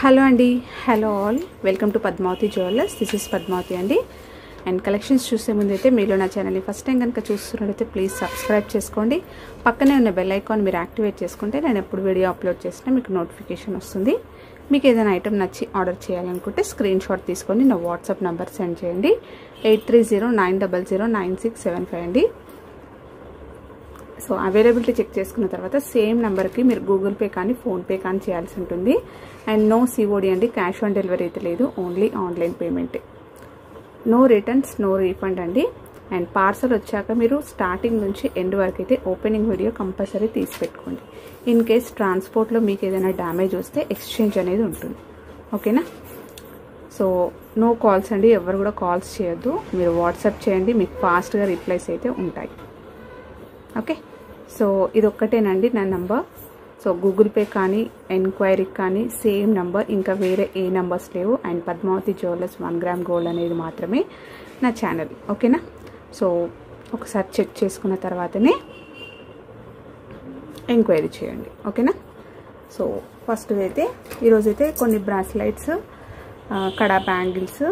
Hello అండి, hello all, welcome to Padmavathi jewellers. This is Padmavathi అండి. And collections చూసే ముందు అయితే మీరు నా ఛానల్ని ఫస్ట్ టైం కనుక చూస్తున్నట్లయితే ప్లీజ్ సబ్స్క్రైబ్ చేసుకోండి. పక్కనే ఉన్న బెల్ ఐకాన్ మీరు యాక్టివేట్ చేసుకుంటే నేను ఎప్పుడు వీడియో అప్లోడ్ చేసినా మీకు నోటిఫికేషన్ వస్తుంది. మీకు ఏదైనా ఐటమ్ నచ్చి ఆర్డర్ చేయాలనుకుంటే స్క్రీన్ షాట్ తీసుకొని నా వాట్సాప్ నెంబర్ సెండ్ చేయండి. 8309009675 అండి. సో అవైలబిలిటీ చెక్ చేసుకున్న తర్వాత సేమ్ నెంబర్కి మీరు గూగుల్ పే కానీ ఫోన్పే కానీ చేయాల్సి ఉంటుంది. అండ్ నో సిఓడి అండి, క్యాష్ ఆన్ డెలివరీ అయితే లేదు, ఓన్లీ ఆన్లైన్ పేమెంటే. నో రిటర్న్స్, నో రీఫండ్ అండి. అండ్ పార్సల్ వచ్చాక మీరు స్టార్టింగ్ నుంచి ఎండ్ వరకు అయితే ఓపెనింగ్ వీడియో కంపల్సరీ తీసి పెట్టుకోండి. ఇన్ కేస్ ట్రాన్స్పోర్ట్లో మీకు ఏదైనా డ్యామేజ్ వస్తే ఎక్స్చేంజ్ అనేది ఉంటుంది, ఓకేనా. సో నో కాల్స్ అండి, ఎవరు కూడా కాల్స్ చేయొద్దు, మీరు వాట్సాప్ చేయండి, మీకు ఫాస్ట్గా రిప్లైస్ అయితే ఉంటాయి, ఓకే. సో ఇది ఒక్కటేనండి నా నంబర్. సో గూగుల్ పే కానీ ఎంక్వైరీకి కానీ సేమ్ నంబర్, ఇంకా వేరే ఏ నంబర్స్ లేవు. And Padmavathi jewellers 1 gram gold అనేది మాత్రమే నా ఛానల్, ఓకేనా. సో ఒకసారి చెక్ చేసుకున్న తర్వాతనే ఎంక్వైరీ చేయండి, ఓకేనా. సో ఫస్ట్ అయితే ఈరోజైతే కొన్ని బ్రాస్లైట్స్, కడా బ్యాంగిల్స్,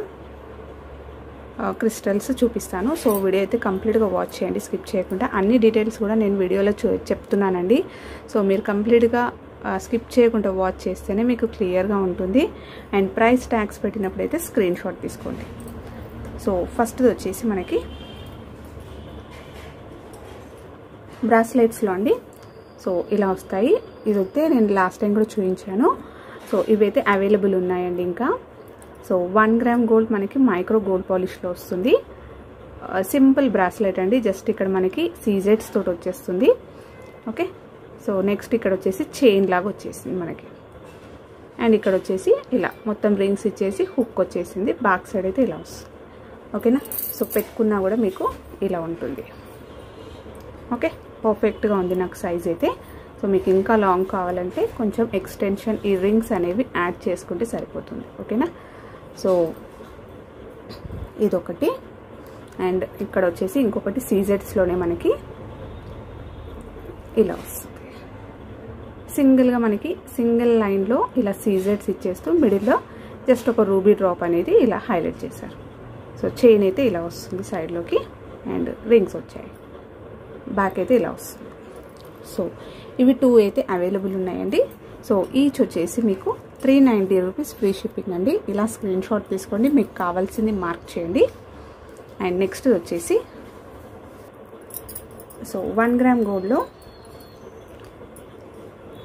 క్రిస్టల్స్ చూపిస్తాను. సో వీడియో అయితే కంప్లీట్గా వాచ్ చేయండి, స్కిప్ చేయకుండా. అన్ని డీటెయిల్స్ కూడా నేను వీడియోలో చెప్తున్నానండి. సో మీరు కంప్లీట్గా స్కిప్ చేయకుండా వాచ్ చేస్తేనే మీకు క్లియర్గా ఉంటుంది. అండ్ ప్రైస్ ట్యాగ్స్ పెట్టినప్పుడు అయితే స్క్రీన్ షాట్ తీసుకోండి. సో ఫస్ట్ వచ్చేసి మనకి బ్రాస్లెట్స్లో అండి. సో ఇలా వస్తాయి. ఇదైతే నేను లాస్ట్ టైం కూడా చూపించాను. సో ఇవైతే అవైలబుల్ ఉన్నాయండి ఇంకా. సో 1 గ్రామ్ గోల్డ్ మనకి మైక్రో గోల్డ్ పాలిష్లో వస్తుంది. సింపుల్ బ్రాస్లెట్ అండి, జస్ట్ ఇక్కడ మనకి సీజెట్స్ తోటి వచ్చేస్తుంది, ఓకే. సో నెక్స్ట్ ఇక్కడ వచ్చేసి చైన్ లాగా వచ్చేసింది మనకి. అండ్ ఇక్కడ వచ్చేసి ఇలా మొత్తం రింగ్స్ ఇచ్చేసి హుక్ వచ్చేసింది. బ్యాక్ సైడ్ అయితే ఇలా వస్తుంది, ఓకేనా. సో పెట్టుకున్నా కూడా మీకు ఇలా ఉంటుంది, ఓకే. పర్ఫెక్ట్గా ఉంది నాకు సైజ్ అయితే. సో మీకు ఇంకా లాంగ్ కావాలంటే కొంచెం ఎక్స్టెన్షన్ ఈ రింగ్స్ అనేవి యాడ్ చేసుకుంటే సరిపోతుంది, ఓకేనా. సో ఇదొకటి. అండ్ ఇక్కడ వచ్చేసి ఇంకొకటి సీజెట్స్లోనే మనకి ఇలా వస్తుంది. సింగిల్గా మనకి సింగిల్ లైన్లో ఇలా సీజెట్స్ ఇచ్చేస్తూ మిడిల్లో జస్ట్ ఒక రూబీ డ్రాప్ అనేది ఇలా హైలైట్ చేశారు. సో చైన్ అయితే ఇలా వస్తుంది సైడ్లోకి, అండ్ రింగ్స్ వచ్చాయి. బ్యాక్ అయితే ఇలా వస్తుంది. సో ఇవి 2 అయితే అవైలబుల్ ఉన్నాయండి. సో ఈచ్ వచ్చేసి మీకు 390 రూపీస్ ఫ్రీ షిప్పింగ్ అండి. ఇలా స్క్రీన్ షాట్ తీసుకోండి, మీకు కావాల్సింది మార్క్ చేయండి. అండ్ నెక్స్ట్ వచ్చేసి సో 1 గ్రామ్ గోల్డ్లో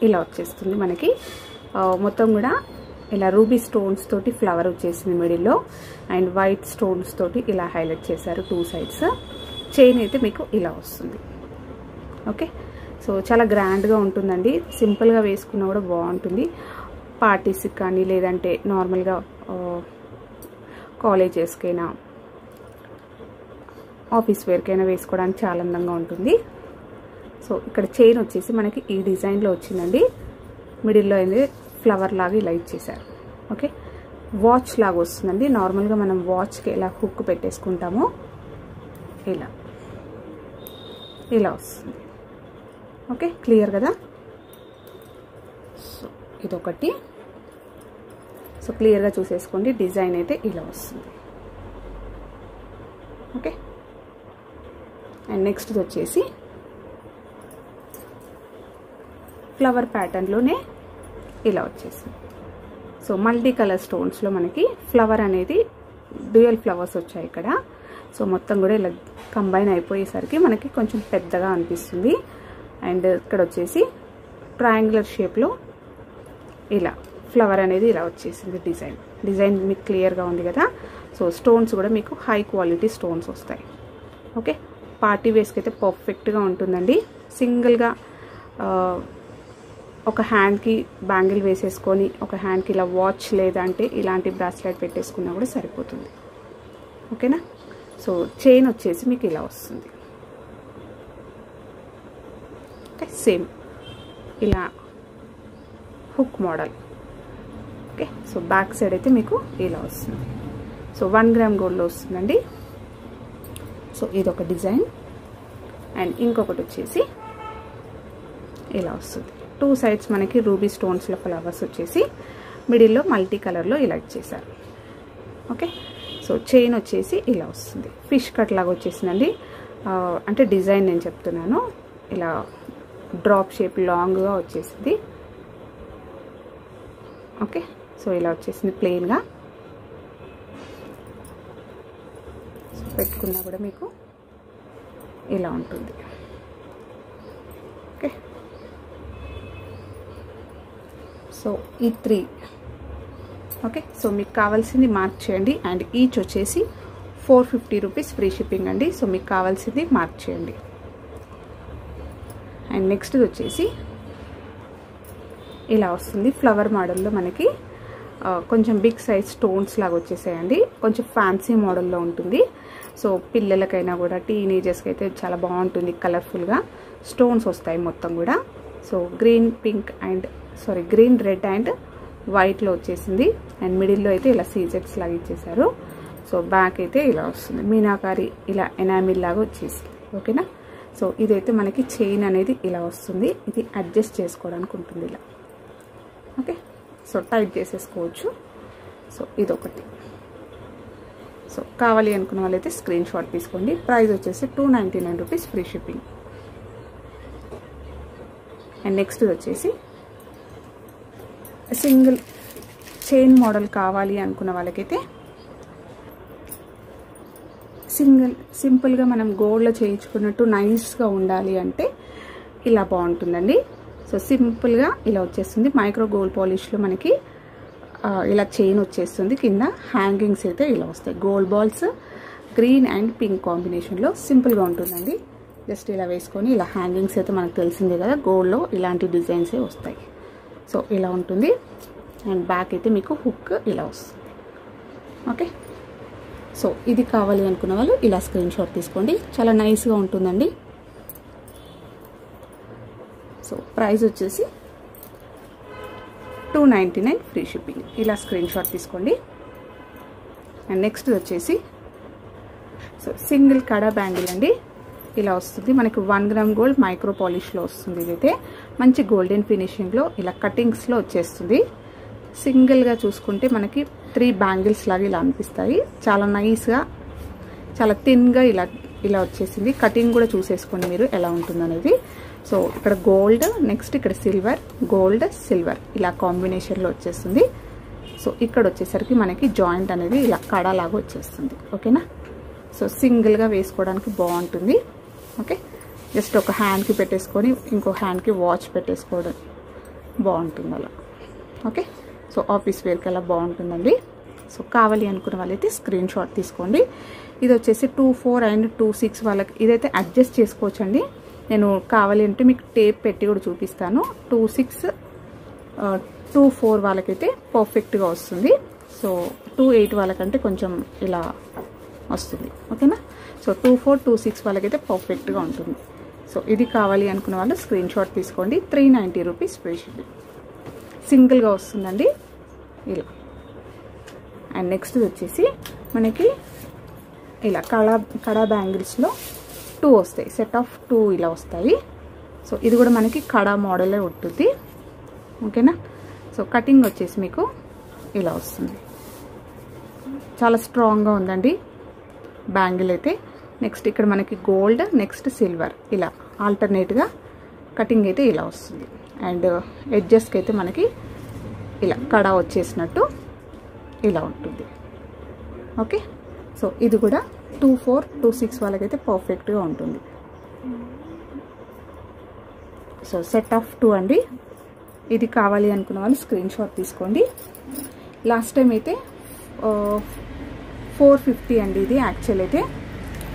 ఇలా వచ్చేస్తుంది మనకి. మొత్తం కూడా ఇలా రూబీ స్టోన్స్ తోటి ఫ్లవర్ వచ్చేసింది మిడిల్లో, అండ్ వైట్ స్టోన్స్ తోటి ఇలా హైలైట్ చేశారు 2 సైడ్స్. చైన్ అయితే మీకు ఇలా వస్తుంది, ఓకే. సో చాలా గ్రాండ్గా ఉంటుందండి, సింపుల్గా వేసుకున్నా కూడా బాగుంటుంది. పార్టీస్కి కానీ లేదంటే నార్మల్గా కాలేజెస్కైనా ఆఫీస్ వేర్కైనా వేసుకోవడానికి చాలా అందంగా ఉంటుంది. సో ఇక్కడ చైన్ వచ్చేసి మనకి ఈ డిజైన్లో వచ్చిందండి. మిడిల్లో అయితే ఫ్లవర్ లాగా ఇలా ఇచ్చేసారు, ఓకే. వాచ్ లాగా వస్తుందండి. నార్మల్గా మనం వాచ్కి ఎలా హుక్ పెట్టేసుకుంటామో ఇలా వస్తుంది, ఓకే. క్లియర్ కదా. సో ఇదొకటి. సో క్లియర్గా చూసేసుకోండి. డిజైన్ అయితే ఇలా వస్తుంది, ఓకే. అండ్ నెక్స్ట్ వచ్చేసి ఫ్లవర్ ప్యాటర్న్లోనే ఇలా వచ్చేసింది. సో మల్టీ కలర్ స్టోన్స్లో మనకి ఫ్లవర్ అనేది డ్యూయల్ ఫ్లవర్స్ వచ్చాయి ఇక్కడ. సో మొత్తం కూడా ఇలా కంబైన్ అయిపోయేసరికి మనకి కొంచెం పెద్దగా అనిపిస్తుంది. అండ్ ఇక్కడ వచ్చేసి ట్రయాంగులర్ షేప్లో ఇలా ఫ్లవర్ అనేది ఇలా వచ్చేసింది. డిజైన్ మీకు క్లియర్గా ఉంది కదా. సో స్టోన్స్ కూడా మీకు హై క్వాలిటీ స్టోన్స్ వస్తాయి, ఓకే. పార్టీ వేస్కి అయితే పర్ఫెక్ట్గా ఉంటుందండి. సింగిల్గా ఒక హ్యాండ్కి బ్యాంగిల్ వేసేసుకొని ఒక హ్యాండ్కి ఇలా వాచ్ లేదంటే ఇలాంటి బ్రాస్లెట్ పెట్టేసుకున్నా కూడా సరిపోతుంది, ఓకేనా. సో చైన్ వచ్చేసి మీకు ఇలా వస్తుంది, ఓకే. సేమ్ ఇలా hook model, okay. So back side అయితే మీకు ఇలా వస్తుంది. సో 1 గ్రామ్ గోల్డ్లో వస్తుందండి. సో ఇదొక డిజైన్. అండ్ ఇంకొకటి వచ్చేసి ఇలా వస్తుంది. 2 సైడ్స్ మనకి రూబీ స్టోన్స్లో ఫ్లవర్స్ వచ్చేసి మిడిల్లో మల్టీ కలర్లో ఇలా ఇచ్చేసారు. ఓకే, సో చైన్ వచ్చేసి ఇలా వస్తుంది, ఫిష్ కట్ లాగా వచ్చేసిందండి. అంటే డిజైన్ నేను చెప్తున్నాను, ఇలా డ్రాప్ షేప్ లాంగ్గా వచ్చేసింది. ఓకే, సో ఇలా వచ్చేసింది ప్లెయిన్గా. పెట్టుకున్నా కూడా మీకు ఇలా ఉంటుంది. ఓకే, సో ఈ 3. ఓకే, సో మీకు కావాల్సింది మార్క్ చేయండి. అండ్ ఈచ్ వచ్చేసి 450 రూపీస్ ఫ్రీ షిప్పింగ్ అండి. సో మీకు కావాల్సింది మార్క్ చేయండి. అండ్ నెక్స్ట్ వచ్చేసి ఇలా వస్తుంది, ఫ్లవర్ మోడల్లో మనకి కొంచెం బిగ్ సైజ్ స్టోన్స్ లాగా వచ్చేసాయండి. కొంచెం ఫ్యాన్సీ మోడల్లో ఉంటుంది. సో పిల్లలకైనా కూడా టీనేజర్స్కి అయితే చాలా బాగుంటుంది. కలర్ఫుల్గా స్టోన్స్ వస్తాయి మొత్తం కూడా. So green pink and green red and వైట్లో వచ్చేసింది. అండ్ మిడిల్లో అయితే ఇలా సీజెట్స్ లాగా ఇచ్చేసారు. సో బ్యాక్ అయితే ఇలా వస్తుంది, మీనాకారి ఇలా ఎనామిల్ లాగా వచ్చేసింది. ఓకేనా, సో ఇదైతే మనకి చైన్ అనేది ఇలా వస్తుంది. ఇది అడ్జస్ట్ చేసుకోవడానికి ఉంటుంది ఇలా. ఓకే, సో టైట్ చేసేసుకోవచ్చు. సో ఇదొకటి. సో కావాలి అనుకున్న వాళ్ళైతే స్క్రీన్ షాట్ తీసుకోండి. ప్రైస్ వచ్చేసి 299 rupees free shipping. And next వచ్చేసి సింగిల్ చైన్ మోడల్ కావాలి అనుకున్న వాళ్ళకైతే సింపుల్గా మనం గోల్డ్లో చేయించుకున్నట్టు నైస్గా ఉండాలి అంటే ఇలా బాగుంటుందండి. సో సింపుల్గా ఇలా వచ్చేస్తుంది. మైక్రో గోల్డ్ పాలిష్లో మనకి ఇలా చైన్ వచ్చేస్తుంది. కింద హ్యాంగింగ్స్ అయితే ఇలా వస్తాయి. Gold balls green and pink కాంబినేషన్లో సింపుల్గా ఉంటుందండి. జస్ట్ ఇలా వేసుకొని ఇలా హ్యాంగింగ్స్ అయితే మనకు తెలిసిందే కదా, గోల్డ్లో ఇలాంటి డిజైన్సే వస్తాయి. సో ఇలా ఉంటుంది. అండ్ బ్యాక్ అయితే మీకు హుక్ ఇలా వస్తుంది. ఓకే, సో ఇది కావాలి అనుకున్న వాళ్ళు ఇలా స్క్రీన్ షాట్ తీసుకోండి. చాలా నైస్గా ఉంటుందండి. సో ప్రైస్ వచ్చేసి 299 ఫ్రీ షిప్పింగ్. ఇలా స్క్రీన్ షాట్ తీసుకోండి. అండ్ నెక్స్ట్ వచ్చేసి సో సింగిల్ కడా బ్యాంగిల్ అండి. ఇలా వస్తుంది మనకి 1 గ్రామ్ గోల్డ్ మైక్రో పాలిష్లో వస్తుంది. ఇదైతే మంచి గోల్డెన్ ఫినిషింగ్లో ఇలా కటింగ్స్లో వచ్చేస్తుంది. సింగిల్గా చూసుకుంటే మనకి 3 బ్యాంగిల్స్ లాగా ఇలా అనిపిస్తాయి. చాలా నైస్గా, చాలా థిన్గా ఇలా వచ్చేసింది. కటింగ్ కూడా చూసేసుకోండి మీరు ఎలా ఉంటుందనేది. సో ఇక్కడ గోల్డ్, నెక్స్ట్ ఇక్కడ సిల్వర్, గోల్డ్ సిల్వర్ ఇలా కాంబినేషన్లో వచ్చేస్తుంది. సో ఇక్కడ వచ్చేసరికి మనకి జాయింట్ అనేది ఇలా కడాలాగా వచ్చేస్తుంది. ఓకేనా, సో సింగిల్గా వేసుకోవడానికి బాగుంటుంది. ఓకే, జస్ట్ ఒక హ్యాండ్కి పెట్టేసుకొని ఇంకో హ్యాండ్కి వాచ్ పెట్టేసుకోవడం బాగుంటుంది అలా. ఓకే, సో ఆఫీస్ వేర్కి అలా బాగుంటుందండి. సో కావాలి అనుకున్న వాళ్ళైతే స్క్రీన్ షాట్ తీసుకోండి. ఇది వచ్చేసి 24 అండ్ 26 వాళ్ళకి ఇదైతే అడ్జస్ట్ చేసుకోవచ్చండి. నేను కావాలి అంటే మీకు టేప్ పెట్టి కూడా చూపిస్తాను. 26, 24 వాళ్ళకైతే పర్ఫెక్ట్గా వస్తుంది. సో 28 వాళ్ళకంటే కొంచెం ఇలా వస్తుంది. ఓకేనా, సో 24, 26 వాళ్ళకైతే పర్ఫెక్ట్గా ఉంటుంది. సో ఇది కావాలి అనుకున్న వాళ్ళు స్క్రీన్ షాట్ తీసుకోండి. 390 రూపీస్ ఫ్రీ షిప్పింగ్. సింగిల్గా వస్తుందండి ఇలా. అండ్ నెక్స్ట్ వచ్చేసి మనకి ఇలా కడా బ్యాంగిల్స్లో 2 వస్తాయి, సెట్ ఆఫ్ 2 ఇలా వస్తాయి. సో ఇది కూడా మనకి కడా మోడలే ఉంటుంది. ఓకేనా, సో కటింగ్ వచ్చేసి మీకు ఇలా వస్తుంది. చాలా స్ట్రాంగ్గా ఉందండి బ్యాంగిల్ అయితే. నెక్స్ట్ ఇక్కడ మనకి గోల్డ్, నెక్స్ట్ సిల్వర్ ఇలా ఆల్టర్నేట్గా కటింగ్ అయితే ఇలా వస్తుంది. అండ్ ఎడ్జెస్కి అయితే మనకి ఇలా కడా వచ్చేసినట్టు ఇలా ఉంటుంది. ఓకే, సో ఇది కూడా 24, 26 వాళ్ళకైతే పర్ఫెక్ట్గా ఉంటుంది. సో సెట్ ఆఫ్ 2 అండి. ఇది కావాలి అనుకున్న వాళ్ళు స్క్రీన్ షాట్ తీసుకోండి. లాస్ట్ టైం అయితే 450 అండి ఇది యాక్చువల్ అయితే.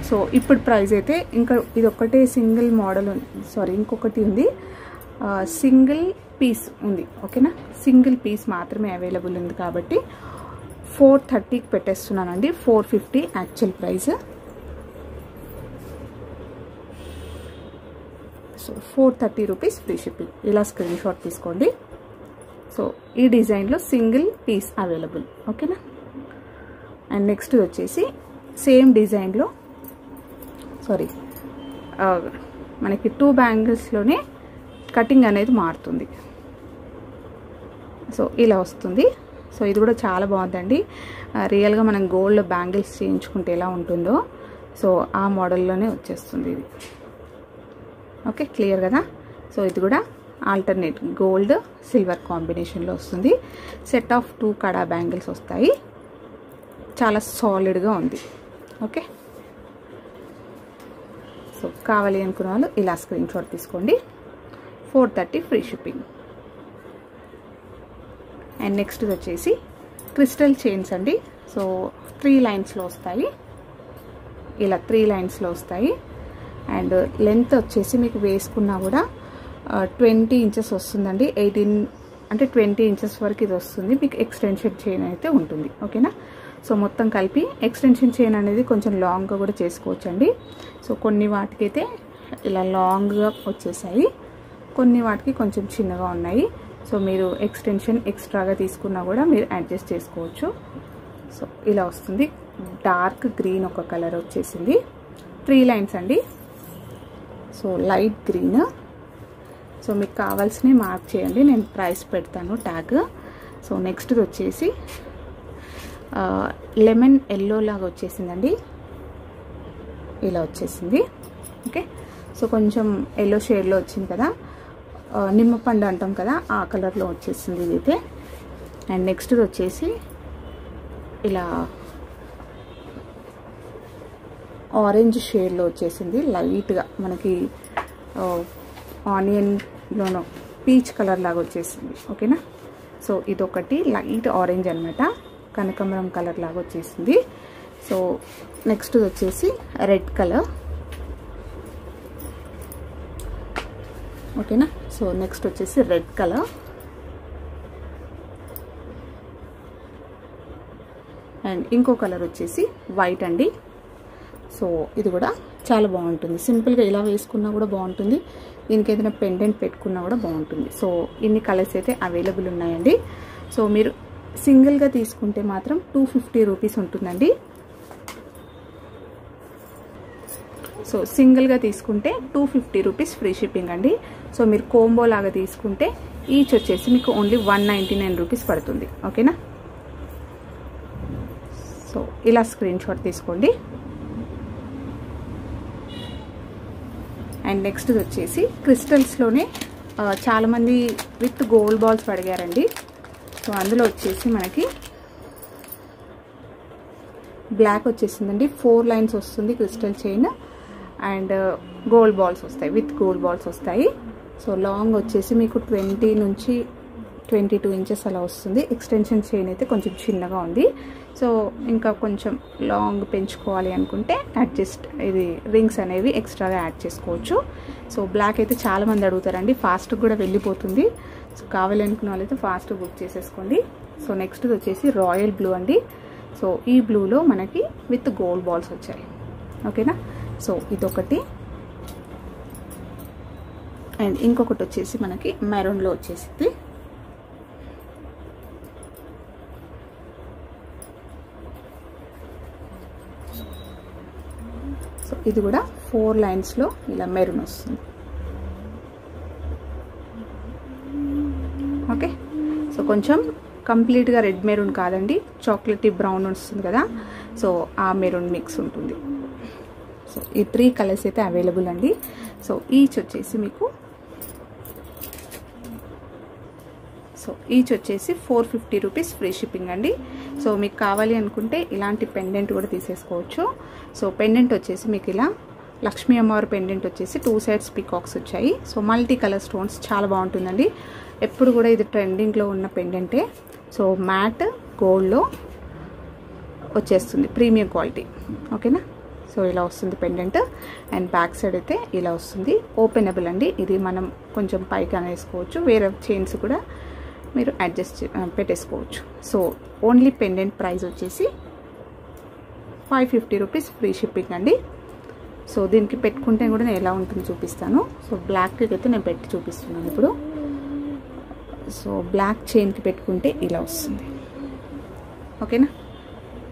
సో ఇప్పుడు ప్రైస్ అయితే ఇంకా ఇది ఒక్కటే సింగిల్ మోడల్, ఇంకొకటి ఉంది, సింగిల్ పీస్ ఉంది. ఓకేనా, సింగిల్ పీస్ మాత్రమే అవైలబుల్ ఉంది కాబట్టి 430కి పెట్టేస్తున్నానండి. 450 actual price. So 430 rupees free shipping. ఇలా స్క్రీన్ షాట్ తీసుకోండి. సో ఈ డిజైన్లో సింగిల్ పీస్ అవైలబుల్. ఓకేనా, అండ్ నెక్స్ట్ వచ్చేసి సేమ్ డిజైన్లో మనకి 2 బ్యాంగిల్స్లోనే కటింగ్ అనేది మారుతుంది. సో ఇలా వస్తుంది. సో ఇది కూడా చాలా బాగుందండి. రియల్గా మనం గోల్డ్ బ్యాంగిల్స్ చేయించుకుంటే ఎలా ఉంటుందో సో ఆ మోడల్లోనే వచ్చేస్తుంది ఇది. ఓకే, క్లియర్ కదా. సో ఇది కూడా ఆల్టర్నేట్ గోల్డ్ సిల్వర్ కాంబినేషన్లో వస్తుంది. సెట్ ఆఫ్ 2 కడా బ్యాంగిల్స్ వస్తాయి. చాలా సాలిడ్గా ఉంది. ఓకే, సో కావాలి అనుకున్న వాళ్ళు ఇలా స్క్రీన్ షాట్ తీసుకోండి. 430 ఫ్రీ షిప్పింగ్. అండ్ నెక్స్ట్ వచ్చేసి క్రిస్టల్ చైన్స్ అండి. సో 3 లైన్స్లో వస్తాయి. ఇలా 3 లైన్స్లో వస్తాయి. అండ్ లెంత్ వచ్చేసి మీకు వేసుకున్నా కూడా 20 ఇంచెస్ వస్తుందండి. 18 అంటే 20 ఇంచెస్ వరకు ఇది వస్తుంది. మీకు ఎక్స్టెన్షన్ చైన్ అయితే ఉంటుంది. ఓకేనా. సో మొత్తం కలిపి ఎక్స్టెన్షన్ చైన్ అనేది కొంచెం లాంగ్గా కూడా చేసుకోవచ్చండి. సో కొన్ని వాటికైతే ఇలా లాంగ్గా వచ్చేసాయి, కొన్ని వాటికి కొంచెం చిన్నగా ఉన్నాయి. సో మీరు ఎక్స్టెన్షన్ ఎక్స్ట్రాగా తీసుకున్నా కూడా మీరు అడ్జస్ట్ చేసుకోవచ్చు. సో ఇలా వస్తుంది. డార్క్ గ్రీన్ ఒక కలర్ వచ్చేసింది. 3 లైన్స్ అండి. So light green. సో మీకు కావాల్సినవి మార్క్ చేయండి, నేను ప్రైస్ పెడతాను ట్యాగ్. సో నెక్స్ట్ వచ్చేసి లెమన్ ఎల్లో లాగా వచ్చేసిందండి. ఇలా వచ్చేసింది. ఓకే, సో కొంచెం ఎల్లో షేడ్లో వచ్చింది కదా, నిమ్మపండు అంటాం కదా, ఆ కలర్లో వచ్చేసింది ఇదైతే. అండ్ నెక్స్ట్ వచ్చేసి ఇలా ఆరెంజ్ షేడ్లో వచ్చేసింది. లైట్గా మనకి ఆనియన్లోనో పీచ్ కలర్ లాగా వచ్చేసింది. ఓకేనా. సో ఇదొకటి లైట్ ఆరెంజ్ అనమాట, కనకాంబరం కలర్ లాగా వచ్చేసింది. సో నెక్స్ట్ వచ్చేసి రెడ్ కలర్. ఓకేనా. సో నెక్స్ట్ వచ్చేసి రెడ్ కలర్. అండ్ ఇంకో కలర్ వచ్చేసి వైట్ అండి. సో ఇది కూడా చాలా బాగుంటుంది. సింపుల్గా ఇలా వేసుకున్నా కూడా బాగుంటుంది, దీనికి ఏదైనా పెండెంట్ పెట్టుకున్నా కూడా బాగుంటుంది. సో ఇన్ని కలర్స్ అయితే అవైలబుల్ ఉన్నాయండి. సో మీరు సింగిల్గా తీసుకుంటే మాత్రం 250 రూపీస్ ఉంటుందండి. సో సింగిల్గా తీసుకుంటే 250 రూపీస్ ఫ్రీ షిప్పింగ్ అండి. సో మీరు కోంబో లాగా తీసుకుంటే ఈచ్ వచ్చేసి మీకు ఓన్లీ 199 రూపీస్ పడుతుంది. ఓకేనా. సో ఇలా స్క్రీన్ షాట్ తీసుకోండి. అండ్ నెక్స్ట్ వచ్చేసి క్రిస్టల్స్లోనే చాలామంది విత్ గోల్డ్ బాల్స్ అడిగారండి. సో అందులో వచ్చేసి మనకి బ్లాక్ వచ్చేసిందండి. 4 లైన్స్ వస్తుంది crystal chain. And gold balls వస్తాయి, విత్ గోల్డ్ బాల్స్ వస్తాయి. సో లాంగ్ వచ్చేసి మీకు 20 నుంచి 22 ఇంచెస్ అలా వస్తుంది. ఎక్స్టెన్షన్ చైన్ అయితే కొంచెం చిన్నగా ఉంది. సో ఇంకా కొంచెం లాంగ్ పెంచుకోవాలి అనుకుంటే అడ్జస్ట్ ఇది రింగ్స్ అనేవి ఎక్స్ట్రాగా యాడ్ చేసుకోవచ్చు. సో బ్లాక్ అయితే చాలామంది అడుగుతారండి, ఫాస్ట్ కూడా వెళ్ళిపోతుంది. సో కావాలనుకున్న వాళ్ళైతే ఫాస్ట్ బుక్ చేసేసుకోండి. సో నెక్స్ట్ వచ్చేసి రాయల్ బ్లూ అండి. సో ఈ బ్లూలో మనకి విత్ గోల్డ్ బాల్స్ వచ్చాయి. ఓకేనా. సో ఇదొకటి. అండ్ ఇంకొకటి వచ్చేసి మనకి మెరూన్లో వచ్చేసింది. సో ఇది కూడా 4 లైన్స్లో ఇలా మెరూన్ వస్తుంది. ఓకే. సో కొంచెం కంప్లీట్గా రెడ్ మెరూన్ కాదండి, చాక్లెటీ బ్రౌన్ వస్తుంది కదా, సో ఆ మెరూన్ మిక్స్ ఉంటుంది. సో ఈ 3 కలర్స్ అయితే అవైలబుల్ అండి. సో ఈచ్ వచ్చేసి మీకు 450 రూపీస్ ఫ్రీ షిప్పింగ్ అండి. సో మీకు కావాలి అనుకుంటే ఇలాంటి పెండెంట్ కూడా తీసేసుకోవచ్చు. సో పెండెంట్ వచ్చేసి మీకు ఇలా లక్ష్మీ అమ్మవారి పెండెంట్ వచ్చేసి 2 సైడ్స్ పీకాక్స్ వచ్చాయి. సో మల్టీ కలర్ స్టోన్స్ చాలా బాగుంటుందండి. ఎప్పుడు కూడా ఇది ట్రెండింగ్లో ఉన్న పెండెంటే. సో మ్యాట్ గోల్డ్లో వచ్చేస్తుంది, ప్రీమియం క్వాలిటీ. ఓకేనా. సో ఇలా వస్తుంది పెండెంట్. అండ్ బ్యాక్ సైడ్ అయితే ఇలా వస్తుంది. ఓపెనబుల్ అండి. ఇది మనం కొంచెం పైకి అనేసుకోవచ్చు, వేరే చైన్స్ కూడా మీరు అడ్జస్ట్ పెట్టేసుకోవచ్చు. సో ఓన్లీ పెండెంట్ ప్రైస్ వచ్చేసి 550 రూపీస్ ఫ్రీ షిప్పింగ్ అండి. సో దీనికి పెట్టుకుంటే కూడా నేను ఎలా ఉంటుందో చూపిస్తాను. సో బ్లాక్కి అయితే నేను పెట్టి చూపిస్తున్నాను ఇప్పుడు. సో బ్లాక్ చైన్కి పెట్టుకుంటే ఇలా వస్తుంది. ఓకేనా.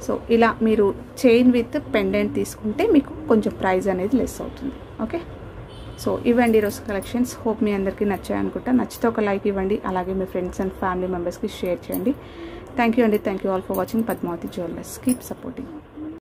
సో ఇలా మీరు చైన్ విత్ పెండెంట్ తీసుకుంటే మీకు కొంచెం ప్రైస్ అనేది లెస్ అవుతుంది. ఓకే. సో ఇవ్వండి ఈరోజు కలెక్షన్స్. హోప్ మీ అందరికీ నచ్చాయి అనుకుంటా. నచ్చితే ఒక లైక్ ఇవ్వండి, అలాగే మీ ఫ్రెండ్స్ అండ్ ఫ్యామిలీ మెంబర్స్కి షేర్ చేయండి. థ్యాంక్ యూ అండి. Thank you all for watching Padmavathi jewellers. Keep supporting.